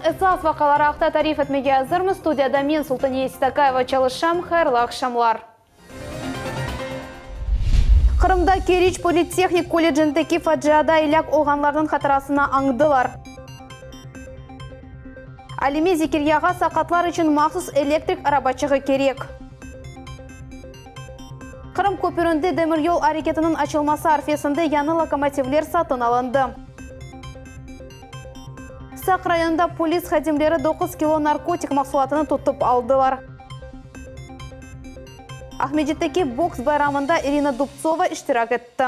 Esas vakaları haqda tarif etmege hazırmı? Studiyada men Sultaniye Istakayeva çalışam. Hayırlı akşamlar. Kırımda Keriç Politexnik Kolejindeki faciada ilak olğanlarının hatırasına andılar. Alimi Zikiryaga sakatlar için mahsus elektrik arabaçığı gerek. Kırım köpründe demiryol hareketinin açılması arifesinde yanı lokomotivler satın alındı. Sak rayonunda polis xadimleri 9 kilo narkotik mahsulatını tutup aldılar. Ahmedet'teki boks bayramında Irina Dubtsova iştirak etti.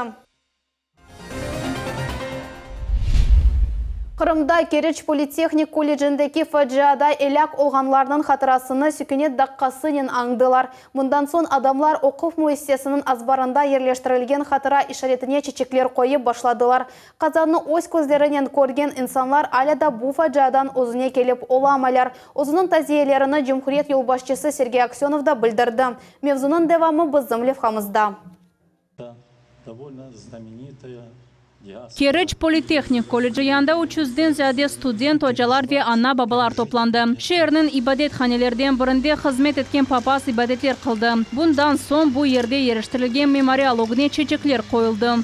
Kırımda Keriç Politexnik Kolejindeki faciada elak olğanlarının hatırasını sükunet daqqasının andılar. Bundan son adamlar okuf müessesinin azbarında yerleştirilgen hatıra işaretine çiçekler koyup başladılar. Kazanı öz közlerinden görgen insanlar hala da bu faciadan özüne kelip olamalar. Özünün taziyelerini Cumhuriyet Yolbaşçısı Sergey Aksyonov da bildirdi. Mevzunun devamı bizim levhamızda. Keriç Politexnik Koleji yanında 300'den ziyade student, hocalar ve anne babalar toplandı. Şehirnin ibadethanelerden birinde hizmet etken papaz ibadetler kıldı. Bundan son bu yerde yerleştirilgen memorial ogune çiçekler koyuldu.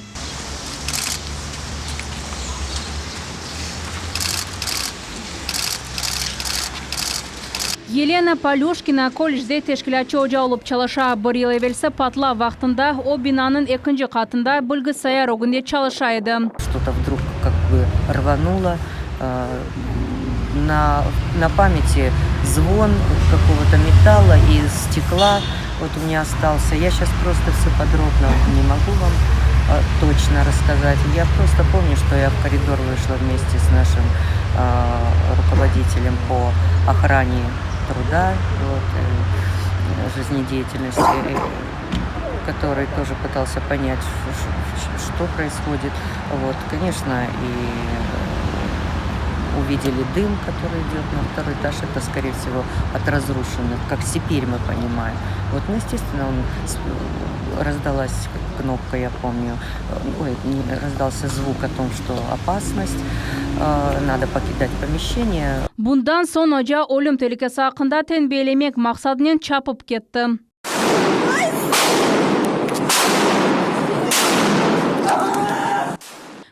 Елена Полюшкина kolejde teşkilatçı hoca olup çalışa. Bir yıl evvelsi patla vaxtında o binanın ikinci katında bilgisayar ogunda çalışaydı. Что-то вдруг как бы рвануло, на памяти звон какого-то металла и стекла вот у меня остался. Я сейчас просто все подробно не могу вам точно рассказать. Я просто помню, что я в коридор вышла вместе с нашим руководителем по охране труда, вот, жизнедеятельности, который тоже пытался понять, что происходит. Вот, конечно, и увидели дым, который идет на второй этаж. Это, скорее всего, от разрушенных, как теперь мы понимаем. Вот, ну, естественно, раздалась кнопка, я помню, раздался звук о том, что опасность, надо покидать помещение. Bundan son hoca ölüm tehlikesi hakkında tembihlemek maksadıyla çapıp gitti.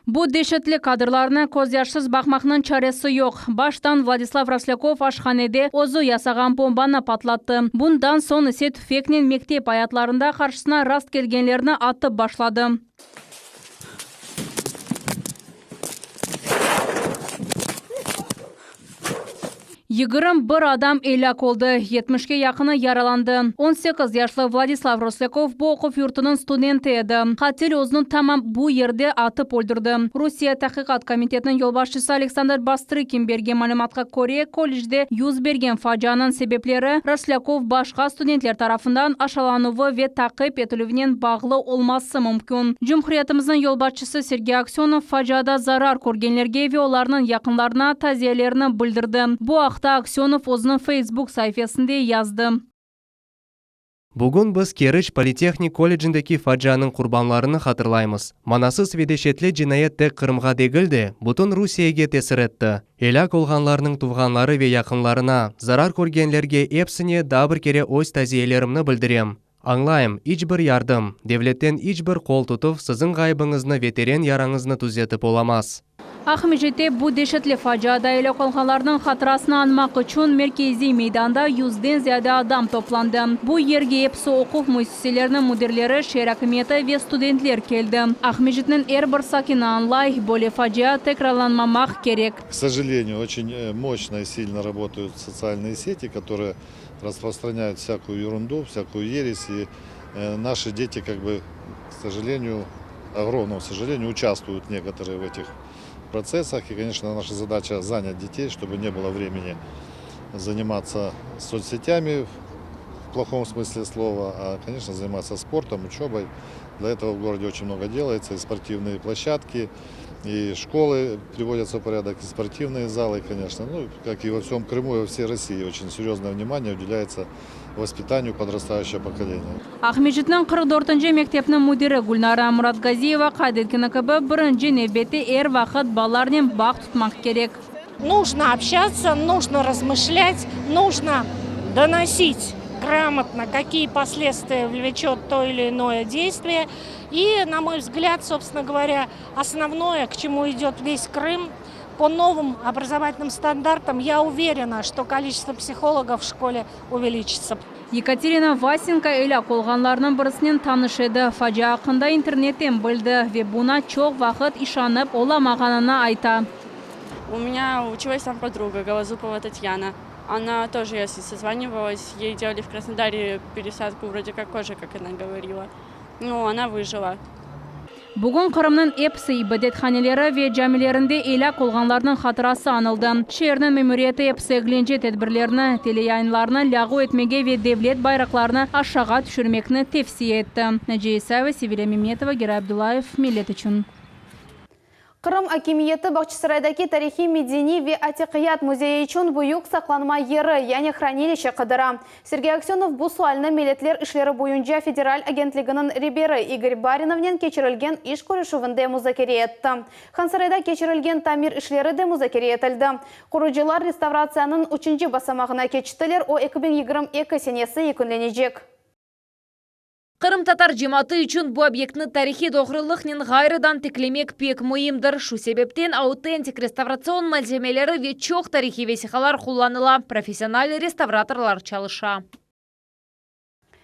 Bu dehşetli kadrlarına koz yaşsız bakmakның çaresi yok. Baştan Vladislav Roslakov aşhanede ozu yasagan bombаны patlattı. Bundan son ise tüfeknin mektep hayatlarında karşısına rast gelgenlerini atıp başladı. Yıgırım bir adam elak oldu. 70'ge yakını yaralandı. 18 yaşlı Vladislav Roslakov bu okuf yurtunun studenti edi. Katil özünü tamam bu yerde atıp öldürdü. Rusiya Tahqiqat Komitetinin yolbaşçısı Alexander Bastrykin bergen malumatga ko'ra, kolejde yüz bergen facianın sebepleri Roslakov başka studentler tarafından aşılanuvu ve takip etiluvinin bağlı olması mümkün. Cumhuriyetimizin yolbaşçısı Sergey Aksyonov faciada zarar görgenlerge ve onların yakınlarına taziyelerini bildirdi. Bu Aksyonov o'zining Facebook sayfasında yazdı. Bugun biz Keriç Politexnik Kolejindeki facianın kurbanlarını hatırlaymiz. Manasız ve dehşetli cinayet de Kırımga degildi, butun Rusiyaga tesir etdi. Elak olğanlarının tuğanları ve yakınlarına, zarar görgenlerge hepsine daha bir kere öz taziyelerimni bildirem. Anlayım, hiçbir yardım, devletten hiçbir kol tutup sizin gaybınızını veteran yarаңызны түзетіп olamaz. Ahmedet'te bu dehşetli faciada elak olğanlarının hatırasını anmak için merkezi meydanda 100'den ziyade adam toplandı. Bu yerge hepsi okuf müesseselerinin müdürleri, şehir hükümeti ve studentler geldi. Ahmedet'nin her bir sakini anlay, böyle facia tekrarlanmamak gerek. К сожалению, очень мощно и сильно работают социальные сети, которые распространяют всякую ерунду, всякую ересь. И наши дети, как бы, к сожалению, огромному сожалению, участвуют некоторые в этих процессах. И, конечно, наша задача занять детей, чтобы не было времени заниматься соцсетями в плохом смысле слова, а, конечно, заниматься спортом, учебой. Для этого в городе очень много делается, и спортивные площадки, и школы приводятся в порядок, и спортивные залы, конечно. Ну, как и во всем Крыму и во всей России, очень серьезное внимание уделяется воспитанию подрастающего поколения. Ahmedet'nin 44-cı mektepnin müdiri Gulnara Muratgaziyeva qayd etgani kabi birinci navbatda vaqt bolalarning baq tutmak gerek. Нужно общаться, нужно размышлять, нужно доносить грамотно, какие последствия влечет то или иное действие. И, на мой взгляд, собственно говоря, основное, к чему идет весь Крым, по новым образовательным стандартам, я уверена, что количество психологов в школе увеличится. Екатерина Васенко элак olğanlarının birisinden tanış edi. Facia hakkında internetten bildi ve buna çok vakit işanıp olamağanını ayta. У меня училась там подруга, Голозупова Татьяна. Она тоже, я созванивалась, ей делали в Краснодаре пересадку вроде как кожи, как она говорила. Но она выжила. Bugün Kırım'ın hepsi ibadethaneleri ve camilerinde elak olğanlarının hatırası anıldı. Şehrin memuriyeti hepsi eğlence tedbirlerini, teleyayınlarını lağu etmege ve devlet bayraklarını aşağı düşürmekini tavsiye etti. Naciye Isayeva, Sevil Mehmetova, Giray Abdullayev, Millet için. Kırım Akimiyeti Бахчисарайдaki Tarihi Medeni ve Atiqiyat Muzeyi için büyük saklanma yeri, yani хранилище Kıdıra. Sergey Aksyonov bu sualını Milletler İşleri boyunca Federal Agentliğinin riberi Igor Barinov'nin keçirilgen iş görüşüvünde müzakere etti. Hansarayda keçirilgen tamir işleri de müzakere etildi. Kurucular restavrasyonun 3. basamağına geçtiler, o 2022 senesi yekünlenecek. Kırım Tatar cemaati için bu obyektni tarihi doğruluğunun gayrıdan teklemek pek mühimdir. Şu sebepten autentik restavrasyон malzemeleri ve çok tarihi vesikalar kullanıla. Profesyonel restavratorlar çalışa.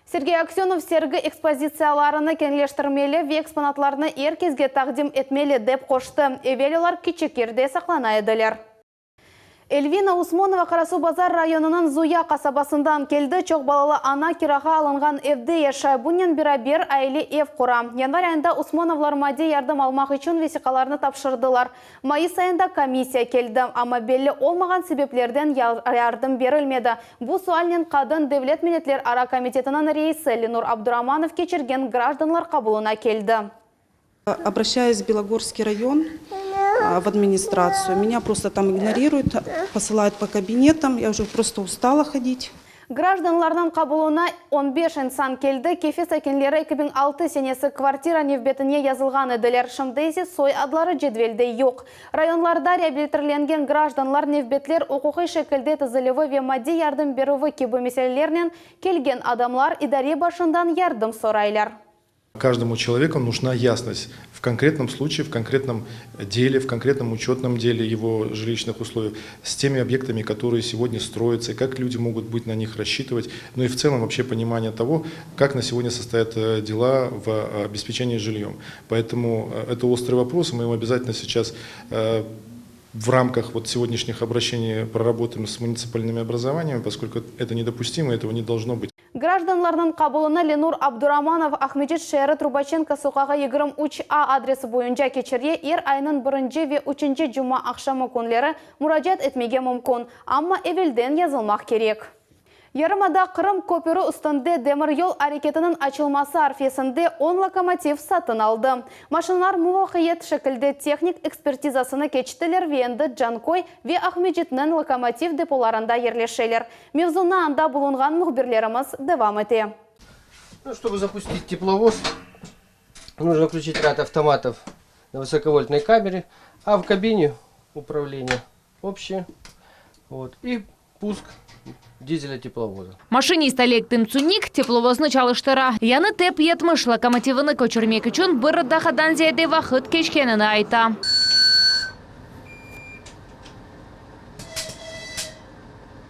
Sergey Aksyonov sergi ekspozitsiyalarını kenleştirmeli ve eksponatlarını herkesge taqdim etmeli dep qoştu. Evveliler küçük yerde saklanaydılar. Elvina Usmonova Karasu Bazar rayonunun Zuya kasabasından keldi. Çok balalı ana kiraga alıngan evde yaşay. Bunun beraber aile ev kura. Yanvar ayında Usmonovlar maddi yardım almak için vesikalarını tapşırdılar. Mayıs ayında komissiya keldi. Ama belli olmagan sebeplerden yardım verilmedi. Bu suallen Kadın Devlet Milletler Ara Komitetinin reisi Lenur Abduramanov geçirgen gражданlar kabuluna keldi. Обращаясь в Белогорский район, в администрацию, меня просто там игнорируют, посылают по кабинетам, я уже просто устала ходить. Gражданларның kabuluna 15 insan keldi. Kefe sakinleri 2006 senesi kvartira nevbetine yazılgan ediler. Şimdi ise soy adları cedvelde yok. Rayonlarda reabilitirlengen gражданлар nevbetler hukuki şekilde tizilivi ve maddi yardım beruvi gibi meselelerle kelgen adamlar idari başından yardım soraylar. Каждому человеку нужна ясность в конкретном случае, в конкретном деле, в конкретном учетном деле его жилищных условий, с теми объектами, которые сегодня строятся, и как люди могут быть на них рассчитывать, ну и в целом вообще понимание того, как на сегодня состоят дела в обеспечении жильем. Поэтому это острый вопрос, мы его обязательно сейчас в рамках вот сегодняшних обращений проработаем с муниципальными образованиями, поскольку это недопустимо, этого не должно быть. Gражданларның kabuluna Lenur Abduramanov Ahmedjet şehri Trubachenko sokağı 23A adresi boyunca geçiriye ayının 1 ve 3 cuma akşamı günleri müracaat etmege mümkün. Ama evvelden yazılmak gerek. Yarımada Kırım köprü üstünde demir yol hareketinin açılması arifesinde 10 lokomotiv satın aldı. Maşınlar muvaffakiyetle şekilde teknik ekspertizasını geçtiler ve endi Cankoy ve Ahmedjet'nin lokomotiv depolarında yerleşeler. Mevzuna anda bulungan muhbirlerimiz devam etti. Чтобы запустить тепловоз, нужно включить ряд автоматов на высоковольтной камере, а в кабине управления общее. Вот, и пуск дизеля тепловоза. Машинист Олег Тымцуник тепловозны çalıştıra. Яны теп етмыш локомотивыны көчірмек үшін бір дахадан зияде вақыт кешкенini айта.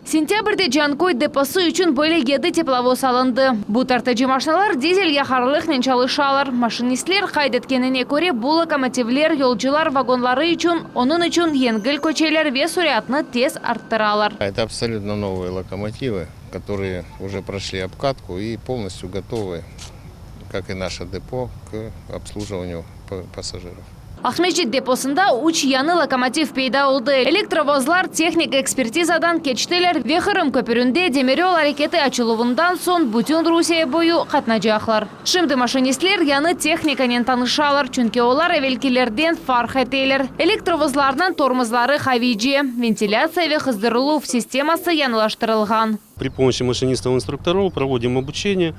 Сентябрьде Cankoy deposu üçün böyle 7 teplovoz alındı. Bu tartıcı maşinalar dizel yaharlılıkla çalışalar. Maşinistler kaydetkenine göre bu lokomotivler yolcular vagonları için, onun için yengil köçeler ve süratini tez arttıralar. Это абсолютно новые локомотивы, которые уже прошли обкатку и полностью готовы, как и наше депо, к обслуживанию пассажиров. Ahmedjet deposunda 3 yanı lokomotiv peyda oldu. Elektrovozlar teknik ekspertizadan geçtiler ve Kırım köpründe demiryol hareketi açılığından son bütün Rusya boyu katnacaklar. Şimdi maşinistler yanı teknikanen tanışalar çünkü onlar evvelkilerden fark ettiler. Elektrovozlardan tormozları havici, ventilasya ve hızdırılov sisteması yanılaştırılgan. При помощи машинистов-инструкторов проводим обучение.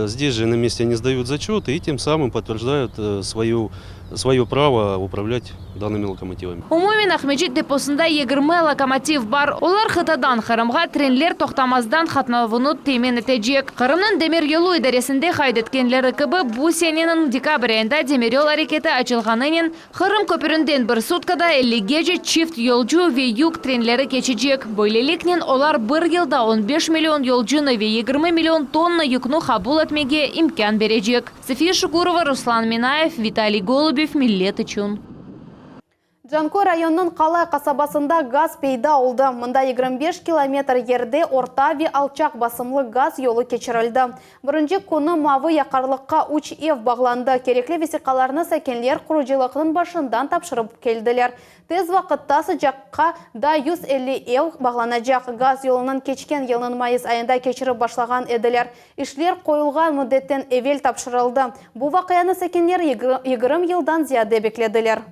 Здесь же на месте они сдают зачеты и тем самым подтверждают свою свое право управлять данными локомотивами. Умумин Ахмеджит депосында 20 локомотив бар. Олар Хытадан Кырымга тренлер токтамаздан катнабууну темен этежек. Кырымдын демир жолу идаресинде хайдеткенлери кыбы бу сененин декабрь айында демир жол аракети ачылганынан Кырым көпүрүндөн bir суткада 50 же чифт жолжу ве юг тренлери кечижек. Бойлеликнен олар 1 жылда 15 миллион жолжуны ве 20 миллион тонна юкну кабул этмеге имкан бережек. София Шукурова, Руслан Минаев, Виталий Голубев, Миллет үчүн. Жанкой районунун Калай касабасында газ пейда oldu. Мында 25 километр жерде орта ве алчак басымлы газ жолу кечирилди. Биринчи күнү мавы якарлыкка 3 эв багланды. Керекли весикаларны сакенлер куручулуктун башындан тапшырып келдилер. Тез вакытта жакка да 150 эв багланажак. Газ жолунун кечкен жылдын майыс айында кечирип башлаган эдилер. Ишлер коюлган муддеттен эвел тапшырылды. Бу вакыяны сакенлер 20 жылдан зияде бекледилер.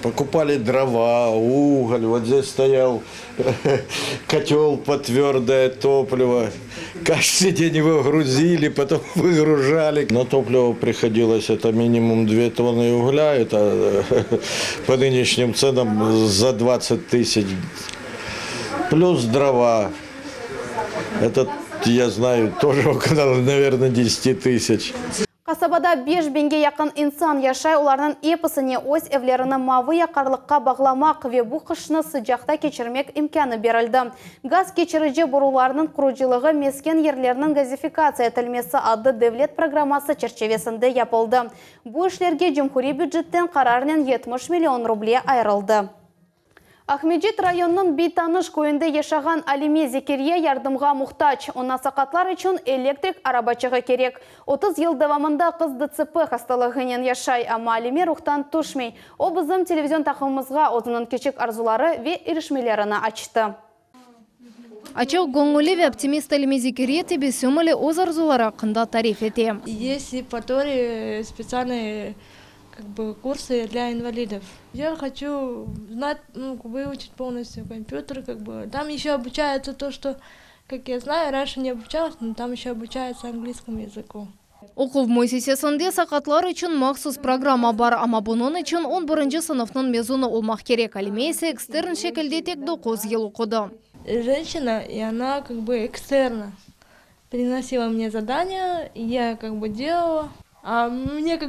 Покупали дрова, уголь, вот здесь стоял котел под твердое топливо. Каждый день его грузили, потом выгружали. На топливо приходилось это минимум 2 тонны угля, это по нынешним ценам за 20 тысяч. Плюс дрова, это я знаю тоже около, наверное, 10 тысяч. Касабада 5 бенге якын инсан яшай, оларның эпісіне ось evlerini мавы якарлыққа бағламақ ве бұ қышны sıcakta кечірмек имканы берілді. Газ кечіріже бұруларының құручылығы мескен ерлерінің газификация етілмесі адды devlet программасы черчевесінде yapıldı. Бұ ішлерге Cumhuri бюджеттен қарарынан 70 миллион рубле айырылды. Ахмеджит районунун Бейтаныш көйінде ешаған Алиме Зекерия ярдымға мұқтач. Она сақатлар үшін электрик арабачығы керек. 30 ел давамында қыз ДЦП хасталығынен яшай, ама Алиме рухтан тушмей. О бізім телевизион тақымызға отының кечік арзулары ве ерішмелеріні açtı. Ачау гонгулеве оптимист Алиме Зекерия тебе сөмілі оз арзулары қында тариф ете. Есть и которые специальные курсы для инвалидов. Я хочу знать, выучить полностью компьютер, Там еще обучается то, что, как я знаю, раньше не обучалась, но там еще обучается английскому языку. Оқу муэссесесінде сақатлар үшін махсус программа бар, ама бұның үшін 11-ші сыныфның мезуны олмақ керек. Алиме ise экстерн шекілде тек 9 ел оқыды. Женщина, и она экстерна. Приносила мне задания, и я делала. А мне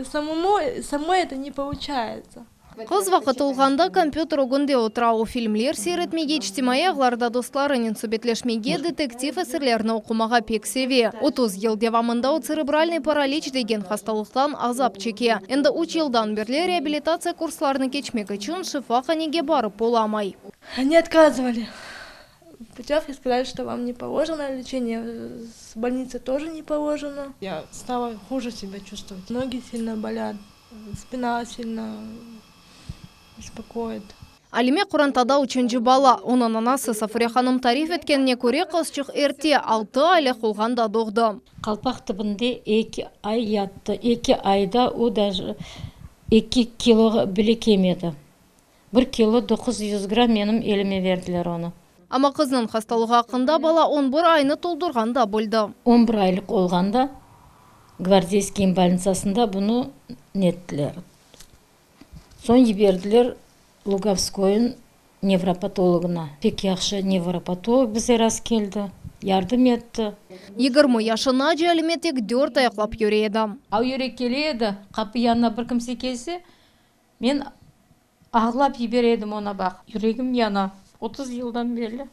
самой это не получается. Қыз вақыт олғанда компьютер өгінде отырау фильмлер сейретмеге іштимай ағларда достларының сөбетлешмеге детектив әсірлеріні оқымаға пек севе. 30 ел девамында церебральный паралич деген хасталықтан азап чеке. Енді 3 елдан берле реабилитация курсларыны кечмек үшін шифаханеге барып боламай. Они отказывали. Путевки сказали, что вам не положено лечение, с больницы тоже не положено. Я стала хуже себя чувствовать. Ноги сильно болят, спина сильно беспокоит. Алиме Курантада ученчі бала. Оның анасы Сафурия ханым тариф еткеніне көре қызчық ерте 6 айлық олғанда доғды. Қалпақ түбінде 2 ай ятты. 2 айда о даже 2 кило біле кемеді. 1 кило 900 грамм менің еліме верділер оны. Ама қызның хасталығы ақында бала 11 айны толдырғанда болды. 11 айлық олғанда гвардейский больницасында бұны неттілер. Сон еберділер Луговскойын невропатологына. Пек яқшы невропатолог бізе рас келді, ярдым етті. 20 яшына же әліметек 4 аяқлап көреді. Ау ере келеді, қапы янына бір кімсе келсе, мен ағылап ебередім ona бақ. Юрегім яна. 30 жылдан берлі.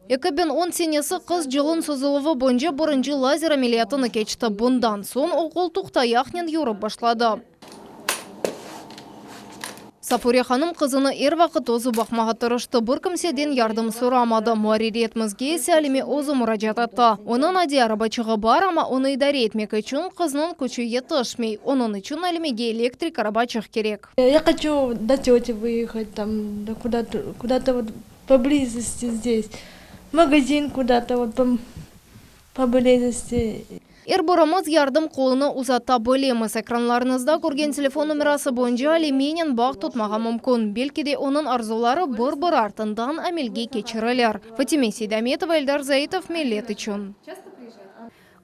2010 сенесі қыз жылын созылығы бойынша бұрынжы лазер амелиятыны кечті. Бұндан сон оқыл тұқтаяқнен юрып башлады. Сафурия ханым қызыны ер вақыт озы бақмаға тұрышты. Бір кімседен ярдым сұрамады. Муариретімізге есе әліме озы мұражат атты. Оның ади арабачығы бар, ама оны идаре етмек үшін қызының көчуге тышмей. Оның үшін әлімеге электрик арабачық керек. Я хочу до тети выехать, куда-то поблизости здесь. Магазин куда-то поблизости. Эрборамыз ярдым қолыны ұзатта бөлеміз. Экранларыңызда көрген телефон номерасы бойынша Алименен бақ тұтмаға мүмкін. Белкіде оның арзулары бір-бір артындан әмелге кечірілер. Фатиме Сейдаметова, Эльдар Заитов, Миллет үшін.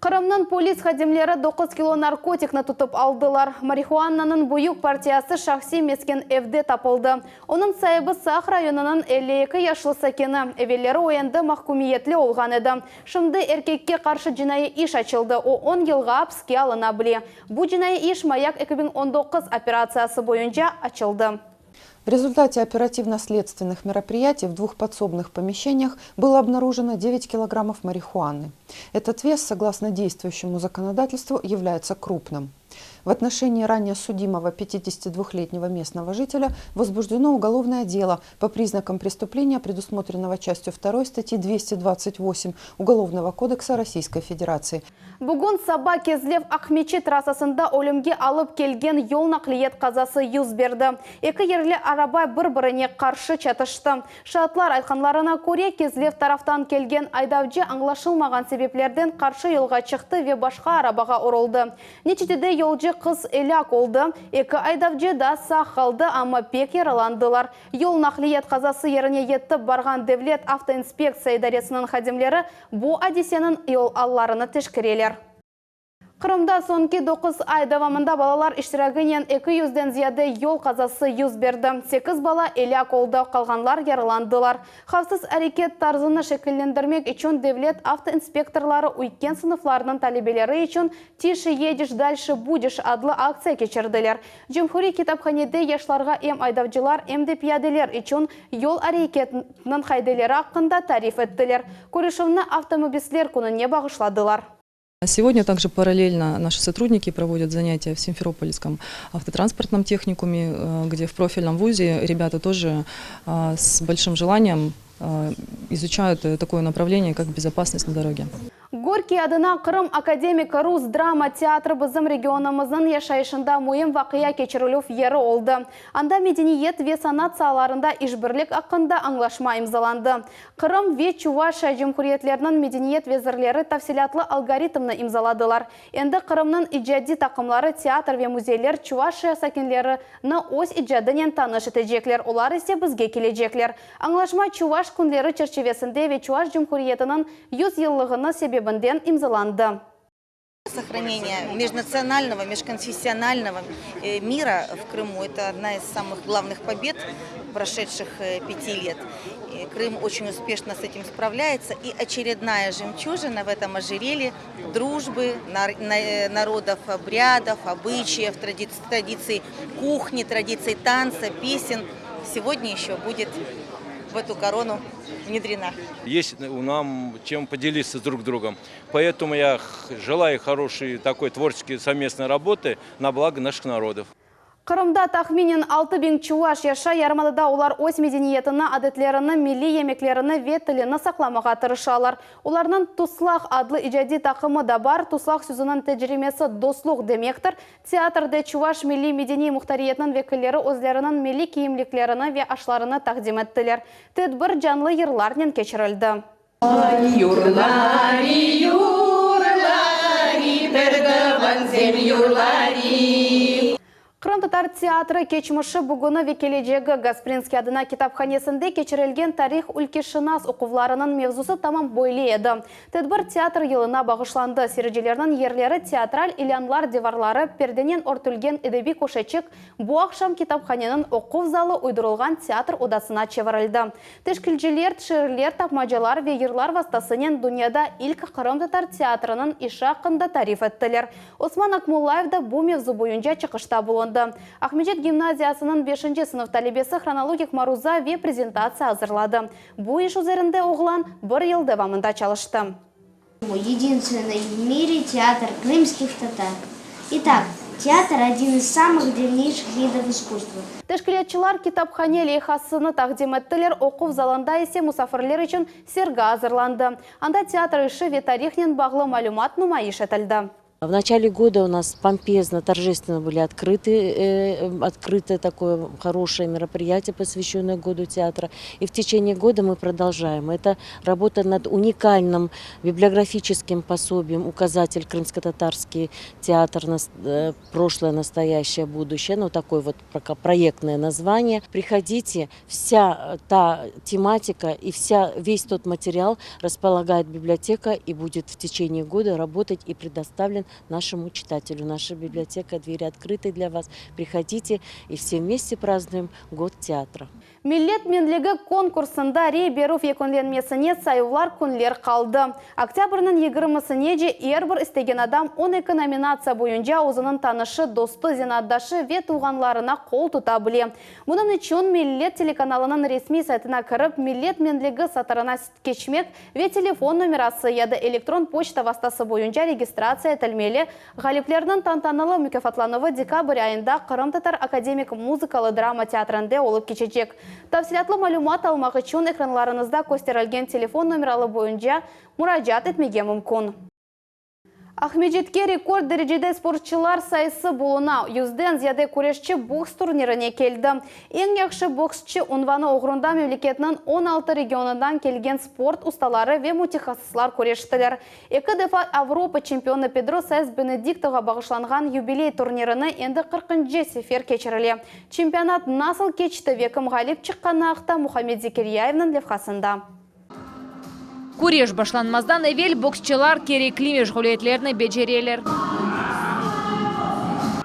Қырымның полис хадимлері 9 кило наркотикны тұтып алдылар. Марихуаннаның бұйық партиясы шақси мескен evde тапылды. Оның сайыбы Сақ районының 52 яшлы сәкені. Эвелері оянды махкумиетлі олған еді. Шымды еркекке қаршы жинайы иш açıldı. О 10 елға апске алына біле. Бұл жинайы иш маяк 2019 операциясы бойынша açıldı. В результате оперативно-следственных мероприятий в 2 подсобных помещениях было обнаружено 9 килограммов марихуаны. Этот вес, согласно действующему законодательству, является крупным. В отношении ранее судимого 52-летнего местного жителя возбуждено уголовное дело по признакам преступления, предусмотренного частью 2 статьи 228 Уголовного кодекса Российской Федерации. Бүгін Саба Кезлев Ахмечи трассасында өлімге алып келген yol нақлиет қазасы юз берді. Екі ерлі араба бір-біріне қаршы чатышты. Шатлар айтқанларына көре Кезлев тарафтан келген айдавчы аңлашылмаған себеплерден қаршы yolға шықты ве башқа арабаға орылды. Нечетеде yolcu қыз элак oldu. Екі айдавчы да сақ қалды, ama пек яраландылар. Yol нақлиет қазасы еріне етті барған Devlet Автоинспекция идаресінің хадимлері bu адисенің yol алларыны тешкірелер. Қырымда сонки 9 ай давамында балалар иштирагынен 200-ден зияде yol қазасы юз берді. 8 бала элак oldu, қалғанлар яраландылар. Хавсыз әрекет тарзыны шекіллендірмек үшін Devlet автоинспекторлары уйкен сыныфларының талебелері үшін «Тише едешь, дальше будешь» адлы акция кечірділер. Жумхури китапханеде яшларға эм айдавчылар, эмде пияделер үшін yol әрекетінің хайделері ақында тариф еттілер. Көрішімні автомобильслер күніне бағышладылар. Сегодня также параллельно наши сотрудники проводят занятия в Симферопольском автотранспортном техникуме, где в профильном вузе ребята тоже с большим желанием изучают такое направление, как безопасность на дороге. Горький адына Қырым академика Рус драма театры біздің регионымыздың яшайшында мойын вақия кечірілув ері олды. Анда медениет ве санат саларында ішбірлік ақында аңлашма имзаланды. Қырым ве Чуваша жемхуриетлерінің медениет везірлері тавсилатлы алгоритмны имзаладылар. Енді Қырымның иджади тақымлары театр ве музейлер Чуваша сәкенлеріні ось иджадынен таныш етежеклер. Олар есе бізге кележеклер. Аңлашма Чуваш күнлері черчевесінде ве Чуваш жемхуриетінің 100 еллығыны себебінден имзаланды. Сохранение межнационального, межконфессионального мира в Крыму – это одна из самых главных побед прошедших 5 лет. И Крым очень успешно с этим справляется. И очередная жемчужина в этом ожерелье дружбы народов, обрядов, обычаев, традиций кухни, традиций танца, песен сегодня еще будет в эту корону внедрена. Есть нам чем поделиться друг с другом. Поэтому я желаю хорошей такой творческой совместной работы на благо наших народов. Қырымда тахминен 6000 чуваш яша ярмадада олар өз медениетіні, әдетлеріні, милли емеклеріні, ветіліні сақламаға тырышалар. Оларның Туслах адлы иджади тақымы да бар. Туслах сөзінің тәжіремесі дослуқ демектір. Театрда чуваш милли медени мұхтариетінің векілері өзлерінің милли киімліклеріні ве ашларыны тақдим еттілер. Тедбір жанлы ерларнен кечірілді. Қырым татар театры кечмышы бүгіні векележегі Гаспринский адына китапханесінде кечірілген тарих үлкешінас оқывларының мевзусы тамам бойлы еді. Тедбір театр елына бағышланды. Сережелерінің ерлері театраль илянлар деварлары перденен ортүлген эдеби көшечек bu ақшам китапханенің оқув залы уйдырылған театр одасына чеварылды. Тешкілжелер, ширлер, тапмажалар ве ерлар вастасынен дүнияда ilk Қырым татар театрының иша ақында тариф еттілер. Осман Акмуллаев да bu мевзу бойынша чықышта болынды. Ахмеджет гимназиясының 5-ші сынып талебесі хронологик маруза ве презентация hazırladı. Bu iş üzerinde oğlan bir yıl devamında çalıştı. Единственный в мире театр крымских татар. Итак, театр – один из самых древнейших видов искусства. Teşkilatçılar kitapхане leyhasını takdim ettiler. Okuv zalında ise musafirler için sergi hazırlandı. Anda teatr işi ve tarihnen bağlı malumat numayiş etildi. В начале года у нас помпезно, торжественно были открыто такое хорошее мероприятие, посвященное году театра. И в течение года мы продолжаем. Это работа над уникальным библиографическим пособием «Указатель крымско-татарский театр. Прошлое, настоящее, будущее». Ну, такое вот проектное название. Приходите, вся та тематика и весь тот материал располагает библиотека и будет в течение года работать и предоставлен нашему читателю. Наша библиотека, двери открыты для вас. Приходите и все вместе празднуем год театра. Миллет менлігі конкурсында рейберу екөнленмесіне сайылар күнлер қалды. Октябрның 20-сіне әрбір істеген адам 12 номинация бойынша өзінің танышы, досты, зенаддашы ве туғанларына қол тұта біле. Мұның үшін Миллет телеканалының ресми сайтына кіріп, Миллет менлігі сатырына кечмек ве телефон номерасы яды электрон почта вастасы бойынша регистрация етілмелі. Ғалиплердің тантанылы мүкафатлануы декабрь айында Қырым-Татар академик музыкалы драма театрында олып кечечек. Тәфсилатлы малюмат алмақ үшін экранларыңызда көстерілген телефон номералы бойынша мұражат етмеге мүмкін. Ахмеджетке рекорд дәрежеде спортчылар сайысы болуна 100-ден зияде күрешчі бокс турниріне келді. Ең яқшы боксчы унваны оғырында мемлекетінің 16 регионынан келген спорт ұсталары ве мутихасыслар көрештілер. Екі дефа Авропа чемпионы Педро Сайс Бенедиктоға бағышланған юбилей турниріні енді 40-й сефер кечірілі. Чемпионат насыл кечті векім ғалип шыққаны ақта Мухаммед Зекерияевның левхасында. Куреш башланмаздан evvel боксчылар керекли мәшғулиятлерні бечерелер.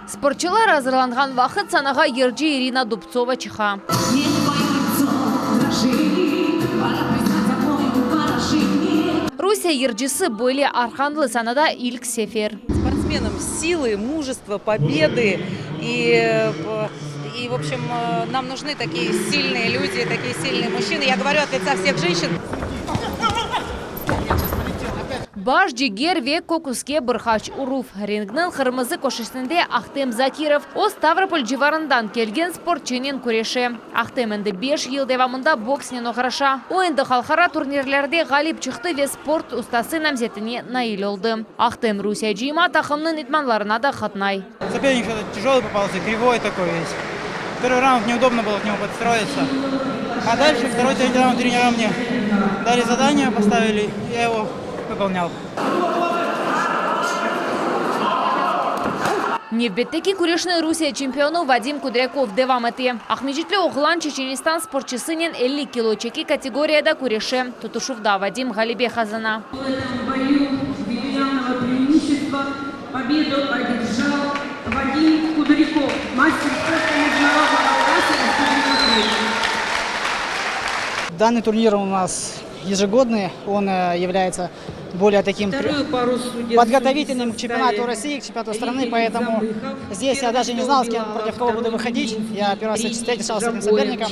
Спортчылар азырланған вақыт санаға ержи Ирина Дубцова чыха. Русия ержisi были Арханлы санада ilk сефер. Спортсменам силы, мужества, победы и в общем, нам нужны такие сильные люди, такие сильные мужчины. Я говорю от лица всех женщин. Баш жигер ве кокуске бұрхач уруф. Рингнің қырмызы көшесінде Ахтем Закиров о Ставрополь живарындан келген спортчынен көреше. Ахтемінді 5 ел девамында бокснен оғыраша. Ойынды халқара турнирлерде ғалип чықты ве спорт ұстасы намзетіне наил олды. Ахтем Русия жима тақымның итманларына да қатнай. Соперник тяжелый попался, кривой такой весь. Первый раунд неудобно было к нему подстроиться. А дальше второй-третий раунд тренера мне дали задание, поставили, я его выполнял. Невбеттеки күрешный Русия чемпиону Вадим Кудряков девам эти. Ахмеджитлі оғылан Чеченистан спортчысынен 50 кило чеки категорияда күреше. Тутушувда Вадим Галибе Хазана. В этом бою юбилейного преимущества победу одержал Вадим Кудряков, мастер спорта международного класса Республики Крым. Данный турнир у нас ежегодный, он является более таким подготовительным к чемпионату России, к чемпионату страны, поэтому здесь я даже не знал, с кем против кого буду выходить. Я первый раз встречался с этим соперником.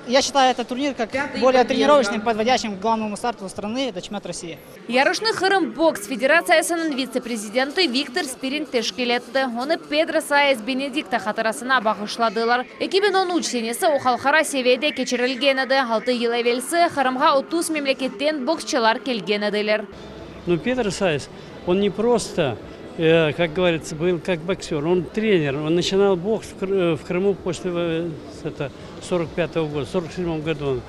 Я считаю этот турнир как более тренировочным, подводящим к главному старту страны, это чемпионат России. Ярышны Хырым бокс федерациясының вице-президенты Виктор Спирин тешкелетті. Оны Педро Сайс Бенедикта қатырасына бағышладылар. 2013 сенесі о халқара севейде кечірілген еді. 6 ел әвелсі Хырымға 30 мемлекеттен боксчылар келген еділер. Но Педро Сайс, он не просто, как говорится, был как боксер, он тренер. Он начинал бокс в Крыму после 45-го года, в 47 году.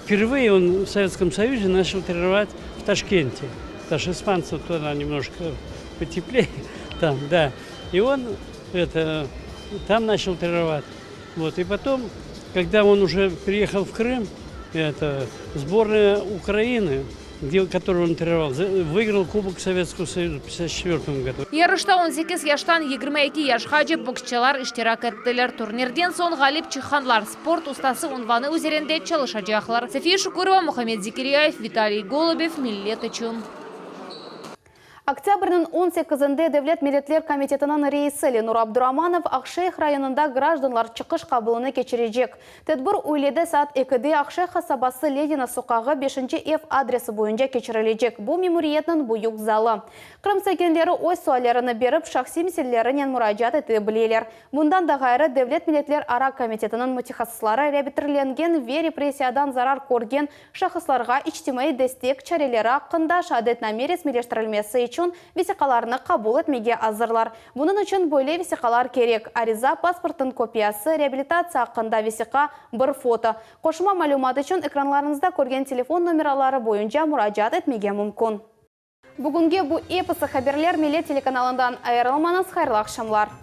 Впервые он в Советском Союзе начал тренировать в Ташкенте. Потому что испанцев туда немножко потеплее. Там, да. И он там начал тренировать. Вот. И потом, когда он уже приехал в Крым, сборная Украины, который он тренировал, выиграл Кубок Советского Союза в 1954 году. Ярышта 18 яштан 22 яшхаджи боксчылар иштирак еттілер. Турнирден сон ғалип чыққанлар спорт ұстасы унваны өзерінде чалышачақлар. София Шукурова, Мухаммед Зекерияев, Виталий Голубев, Миллет үшін. Октябрьнын 18-інде Devlet Milletler Комитетінің рейсі Ленур Абдураманов Ақшайх районында гражданлар чықыш қабылыны кечірежек. Тедбір үйледі саат 2-де Ақшайх қасабасы Ленина соқағы 5-ші F адресі бойынша кечірележек. Бұл мемориетінің бұйық залы. Қырым сәкендері ой суалеріні беріп, шақси меселерінен мұражат еті білелер. Мұндан да ғайры Devlet Milletler Ара Комитетінің мутихасыслары репрессирленген ве репрессиядан зарар көрген шақысларға ичтимai дестек чарелері ақында шадет намерес мелештірілмесі үшін весиқаларыны қабыл етмеге азырлар. Бұның үшін бөле весиқалар керек. Ариза паспортын копиясы, реабилитация ақында весиқа бір фото. Қошыма мәлумат үшін экранларыңызда көрген телефон номералары бойынша мұражат етмеге мүмкін. Бүгінге бұл эпосы хаберлер Милет телеканалындан айырылмаңыз, хайырлы ақшамлар.